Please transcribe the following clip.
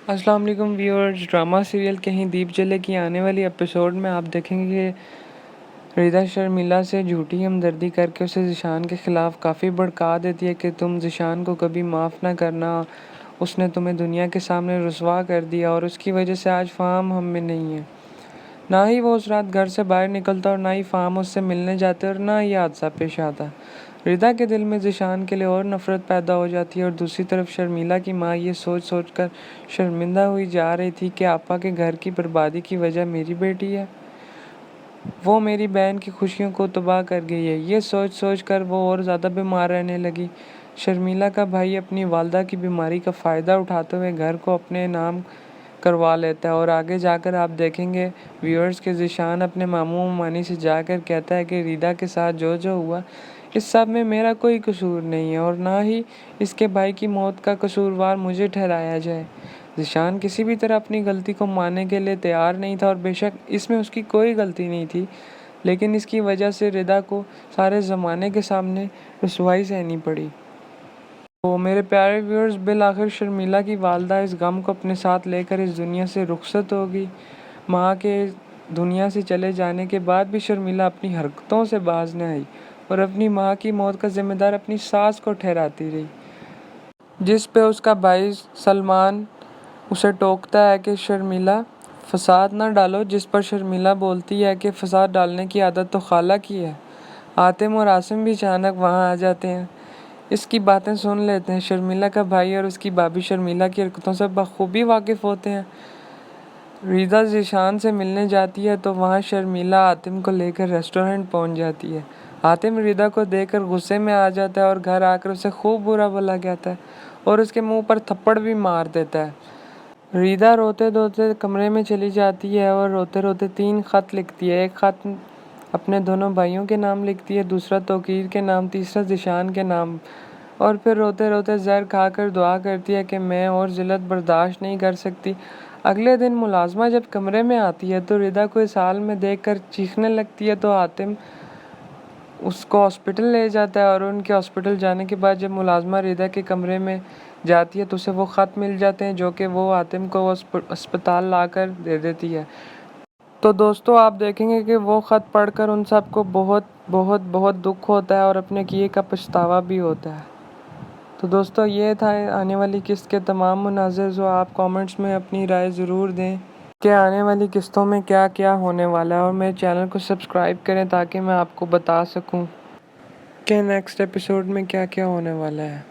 अस्सलाम वालेकुम viewers. Drama serial कहीं दीप जले की आने वाली एपिसोड में आप देखेंगे कि रिदा शर्मिला से झूठी हमदर्दी करके उसे ज़ीशान के ख़िलाफ़ काफ़ी भड़का देती है कि तुम ज़ीशान को कभी माफ़ ना करना, उसने तुम्हें दुनिया के सामने रुसवा कर दिया और उसकी वजह से आज फ़ाहम हम में नहीं है। ना ही वो उस रात घर से बाहर निकलता और ना ही फ़ाहम उससे मिलने जाते और ना ही हादसा पेश आता। रिदा के दिल में ज़ीशान के लिए और नफ़रत पैदा हो जाती है और दूसरी तरफ शर्मिला की माँ ये सोच सोच कर शर्मिंदा हुई जा रही थी कि आपा के घर की बर्बादी की वजह मेरी बेटी है। वो मेरी बहन की खुशियों को तबाह कर गई है। ये सोच सोच कर वो और ज़्यादा बीमार रहने लगी। शर्मिला का भाई अपनी वालदा की बीमारी का फ़ायदा उठाते हुए घर को अपने नाम करवा लेता है और आगे जाकर आप देखेंगे व्यूअर्स के ज़ीशान अपने मामू मामानी से जाकर कहता है कि रिदा के साथ जो जो हुआ इस सब में मेरा कोई कसूर नहीं है और ना ही इसके भाई की मौत का कसूरवार मुझे ठहराया जाए। ज़ीशान किसी भी तरह अपनी गलती को मानने के लिए तैयार नहीं था और बेशक इसमें उसकी कोई गलती नहीं थी, लेकिन इसकी वजह से रिदा को सारे ज़माने के सामने रुसवाई सहनी पड़ी। तो मेरे प्यारे व्यूअर्स, बिल आखिर शर्मिला की वालदा इस गम को अपने साथ लेकर इस दुनिया से रुखसत होगी। माँ के दुनिया से चले जाने के बाद भी शर्मिला अपनी हरकतों से बाज न आई और अपनी माँ की मौत का जिम्मेदार अपनी सास को ठहराती रही, जिस पे उसका भाई सलमान उसे टोकता है कि शर्मिला फसाद ना डालो, जिस पर शर्मिला बोलती है कि फसाद डालने की आदत तो खाला की है। आतिम और आसिम भी अचानक वहाँ आ जाते हैं, इसकी बातें सुन लेते हैं। शर्मिला का भाई और उसकी भाभी शर्मिला की हरकतों से बखूबी वाकिफ़ होते हैं। रिदा ज़ीशान से मिलने जाती है तो वहाँ शर्मिला आतिम को लेकर रेस्टोरेंट पहुँच जाती है। आतिम रिदा को देखकर गुस्से में आ जाता है और घर आकर उसे खूब बुरा भला कहता है और उसके मुंह पर थप्पड़ भी मार देता है। रिदा रोते रोते कमरे में चली जाती है और रोते रोते 3 ख़त लिखती है। एक ख़त अपने दोनों भाइयों के नाम लिखती है, दूसरा तौकीर के नाम, तीसरा ज़ीशान के नाम, और फिर रोते रोते ज़हर खाकर दुआ करती है कि मैं और ज़िल्लत बर्दाश्त नहीं कर सकती। अगले दिन मुलाज़मा जब कमरे में आती है तो रिदा को इस हाल में देखकर चीखने लगती है तो आतिम उसको हॉस्पिटल ले जाता है और उनके हॉस्पिटल जाने के बाद जब मुलाज़मा रिदा के कमरे में जाती है तो उसे वो ख़त मिल जाते हैं जो कि वो आतिम को अस्पताल लाकर दे देती है। तो दोस्तों, आप देखेंगे कि वो ख़त पढ़कर उन सबको बहुत बहुत बहुत दुख होता है और अपने किए का पछतावा भी होता है। तो दोस्तों, ये था आने वाली किस्त के तमाम मुनाज़िर। जो आप कमेंट्स में अपनी राय ज़रूर दें कि आने वाली किस्तों में क्या क्या होने वाला है, और मेरे चैनल को सब्सक्राइब करें ताकि मैं आपको बता सकूं कि नेक्स्ट एपिसोड में क्या क्या होने वाला है।